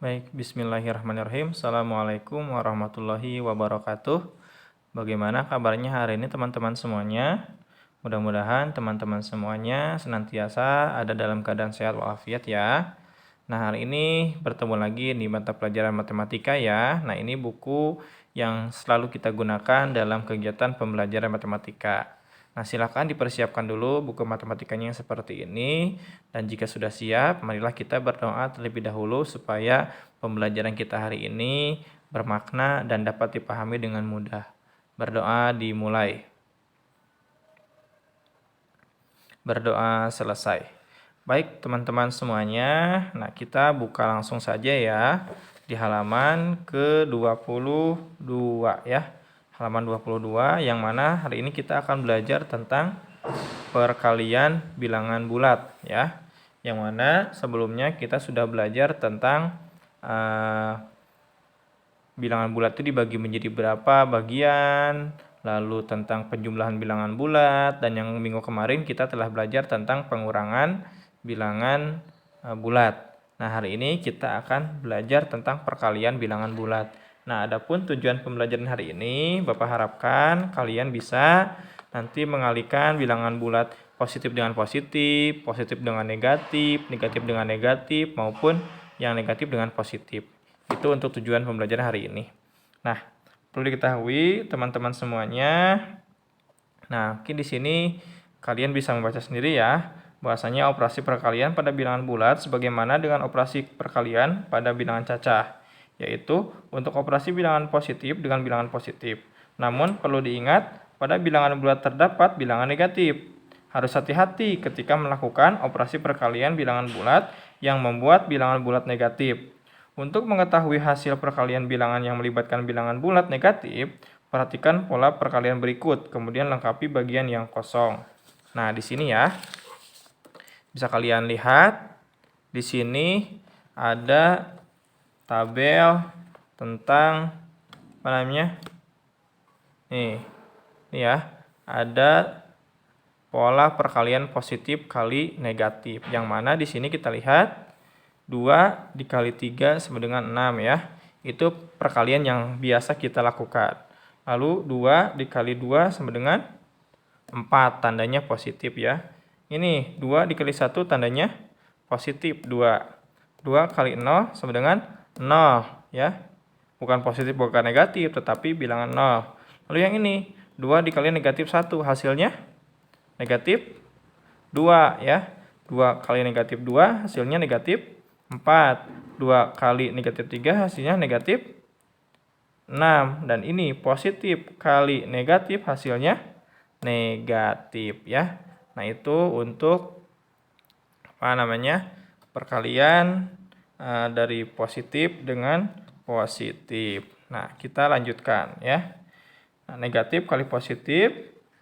Baik, bismillahirrahmanirrahim. Assalamualaikum warahmatullahi wabarakatuh. Bagaimana kabarnya hari ini teman-teman semuanya? Mudah-mudahan teman-teman semuanya senantiasa ada dalam keadaan sehat walafiat ya. Nah, hari ini bertemu lagi di mata pelajaran matematika ya. Nah, ini buku yang selalu kita gunakan dalam kegiatan pembelajaran matematika. Nah, silakan dipersiapkan dulu buku matematikanya yang seperti ini. Dan jika sudah siap, marilah kita berdoa terlebih dahulu supaya pembelajaran kita hari ini bermakna dan dapat dipahami dengan mudah. Berdoa dimulai. Berdoa selesai. Baik teman-teman semuanya, nah kita buka langsung saja ya di halaman ke-22 ya. Halaman 22 yang mana hari ini kita akan belajar tentang perkalian bilangan bulat ya. Yang mana sebelumnya kita sudah belajar tentang bilangan bulat itu dibagi menjadi berapa bagian, lalu tentang penjumlahan bilangan bulat, dan yang minggu kemarin kita telah belajar tentang pengurangan bilangan bulat. Nah, hari ini kita akan belajar tentang perkalian bilangan bulat. Nah, adapun tujuan pembelajaran hari ini, Bapak harapkan kalian bisa nanti mengalihkan bilangan bulat positif dengan positif, positif dengan negatif, negatif dengan negatif, maupun yang negatif dengan positif. Itu untuk tujuan pembelajaran hari ini. Nah, perlu diketahui teman-teman semuanya. Nah, mungkin di sini kalian bisa membaca sendiri ya, bahwasanya operasi perkalian pada bilangan bulat sebagaimana dengan operasi perkalian pada bilangan cacah, yaitu untuk operasi bilangan positif dengan bilangan positif. Namun perlu diingat, pada bilangan bulat terdapat bilangan negatif. Harus hati-hati ketika melakukan operasi perkalian bilangan bulat yang membuat bilangan bulat negatif. Untuk mengetahui hasil perkalian bilangan yang melibatkan bilangan bulat negatif, perhatikan pola perkalian berikut, kemudian lengkapi bagian yang kosong. Nah, di sini ya, bisa kalian lihat, di sini ada tabel tentang apa namanya? Nih ya, ada pola perkalian positif kali negatif. Yang mana di sini kita lihat 2 dikali 3 sama dengan 6 ya. Itu perkalian yang biasa kita lakukan. Lalu 2 dikali 2 sama dengan 4, tandanya positif ya. Ini 2 dikali 1 tandanya positif 2. 2 kali 0 sama dengan 0 ya. Bukan positif bukan negatif, tetapi bilangan 0. Lalu yang ini 2 dikali negatif 1, hasilnya negatif 2 ya. 2 kali negatif 2 hasilnya negatif 4. 2 kali negatif 3 hasilnya negatif 6. Dan ini positif kali negatif hasilnya negatif ya. Nah, itu untuk apa namanya? Perkalian dari positif dengan positif. Nah, kita lanjutkan ya. Nah, negatif kali positif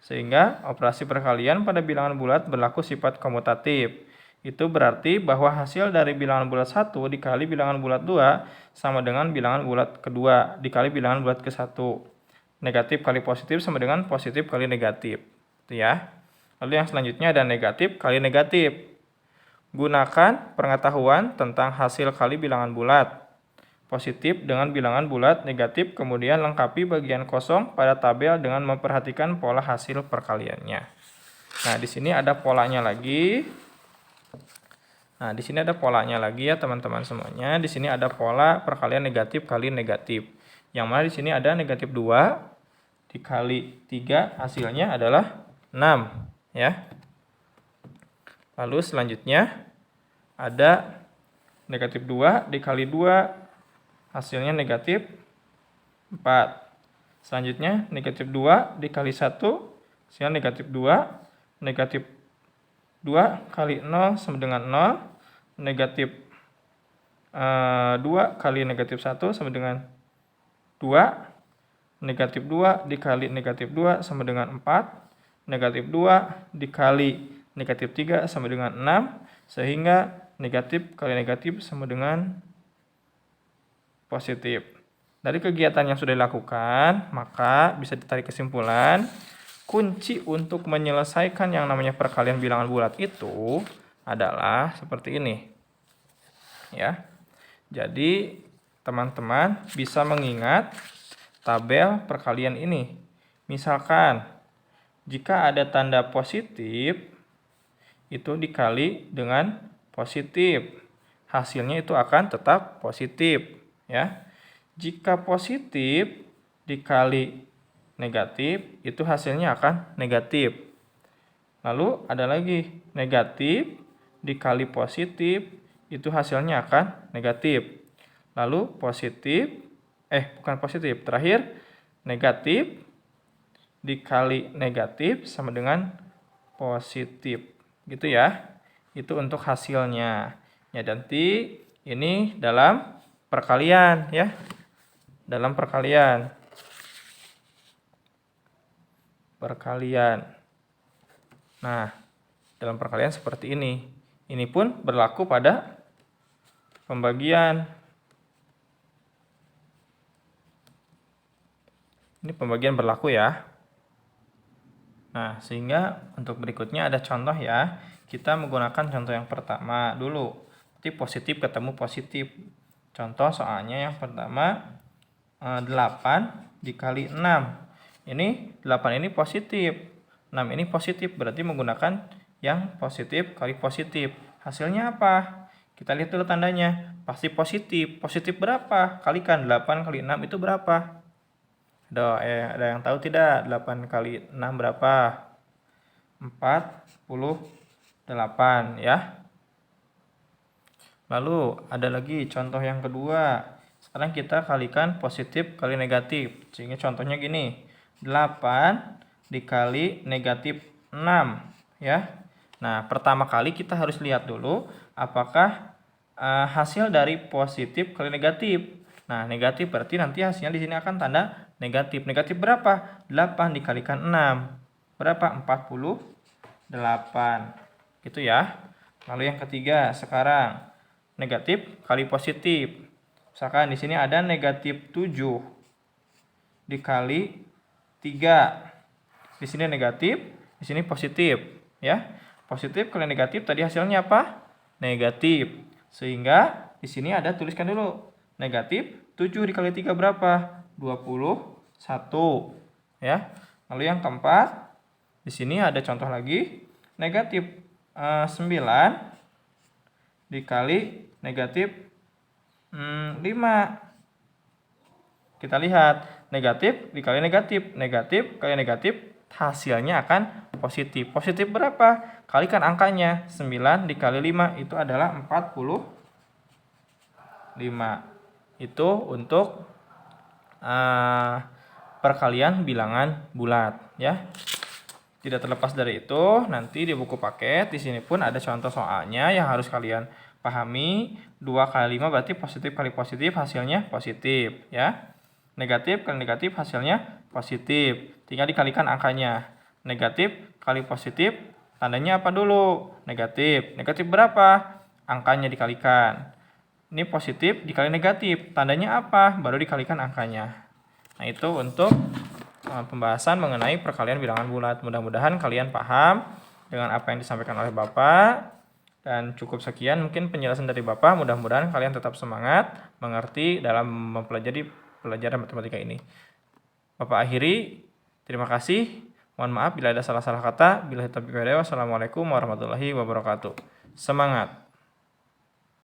sehingga operasi perkalian pada bilangan bulat berlaku sifat komutatif. Itu berarti bahwa hasil dari bilangan bulat 1 dikali bilangan bulat 2 sama dengan bilangan bulat kedua dikali bilangan bulat ke-1. Negatif kali positif sama dengan positif kali negatif. Itu ya. Lalu yang selanjutnya ada negatif kali negatif. Gunakan pengetahuan tentang hasil kali bilangan bulat positif dengan bilangan bulat negatif, kemudian lengkapi bagian kosong pada tabel dengan memperhatikan pola hasil perkaliannya. Nah, di sini ada polanya lagi. Nah, di sini ada polanya lagi ya teman-teman semuanya. Di sini ada pola perkalian negatif kali negatif. Yang mana di sini ada negatif 2 dikali 3 hasilnya adalah 6 ya. Lalu selanjutnya ada negatif 2 dikali 2 hasilnya negatif 4. Selanjutnya negatif 2 dikali 1 hasilnya negatif 2. Negatif 2 kali 0 sama dengan 0. Negatif 2 kali negatif 1 sama dengan 2. Negatif 2 dikali negatif 2 sama dengan 4. Negatif 2 dikali negatif 3 sama dengan 6. Sehingga negatif kali negatif sama dengan positif. Dari kegiatan yang sudah dilakukan, maka bisa ditarik kesimpulan, kunci untuk menyelesaikan yang namanya perkalian bilangan bulat itu adalah seperti ini. Ya. Jadi, teman-teman bisa mengingat tabel perkalian ini. Misalkan, jika ada tanda positif, itu dikali dengan positif. Hasilnya itu akan tetap positif, ya. Jika positif dikali negatif, itu hasilnya akan negatif. Lalu ada lagi, negatif dikali positif, itu hasilnya akan negatif. Lalu bukan positif, terakhir negatif dikali negatif sama dengan positif. Gitu ya. Itu untuk hasilnya. Ya, nanti ini dalam perkalian ya. Dalam perkalian. Nah, dalam perkalian seperti ini. Ini pun berlaku pada pembagian. Ini pembagian berlaku ya. Nah, sehingga untuk berikutnya ada contoh ya. Kita menggunakan contoh yang pertama dulu. Berarti positif ketemu positif. Contoh soalnya yang pertama 8 dikali 6. Ini 8 ini positif. 6 ini positif. Berarti menggunakan yang positif kali positif. Hasilnya apa? Kita lihat dulu tandanya. Pasti positif. Positif berapa? Kalikan 8 kali 6 itu berapa? Ada yang tahu tidak? 8 kali 6 berapa? 48 ya. Lalu ada lagi contoh yang kedua. Sekarang kita kalikan positif kali negatif. Sehingga contohnya gini. 8 dikali negatif 6 ya. Nah, pertama kali kita harus lihat dulu apakah hasil dari positif kali negatif. Nah, negatif berarti nanti hasilnya di sini akan tanda negatif. Negatif berapa? 8 dikalikan 6. Berapa? 48. Gitu ya. Lalu yang ketiga, sekarang negatif kali positif. Misalkan di sini ada negatif 7 dikali 3. Di sini negatif, di sini positif, ya. Positif kali negatif tadi hasilnya apa? Negatif. Sehingga di sini ada tuliskan dulu. Negatif 7 dikali 3 berapa? 21. Ya. Lalu yang keempat, di sini ada contoh lagi. Negatif 9 dikali negatif 5. Kita lihat, negatif dikali negatif, negatif kali negatif, hasilnya akan positif. Positif berapa? Kalikan angkanya. 9 dikali 5 itu adalah 45. Itu untuk perkalian bilangan bulat ya. Tidak terlepas dari itu, nanti di buku paket di sini pun ada contoh soalnya yang harus kalian pahami. 2 kali 5 berarti positif kali positif hasilnya positif ya. Negatif kali negatif hasilnya positif. Tinggal dikalikan angkanya. Negatif kali positif tandanya apa dulu? Negatif. Negatif berapa? Angkanya dikalikan. Ini positif dikali negatif. Tandanya apa? Baru dikalikan angkanya. Nah, itu untuk pembahasan mengenai perkalian bilangan bulat. Mudah-mudahan kalian paham dengan apa yang disampaikan oleh Bapak. Dan cukup sekian mungkin penjelasan dari Bapak. Mudah-mudahan kalian tetap semangat mengerti dalam mempelajari pelajaran matematika ini. Bapak akhiri. Terima kasih. Mohon maaf bila ada salah-salah kata. Wassalamualaikum warahmatullahi wabarakatuh. Semangat.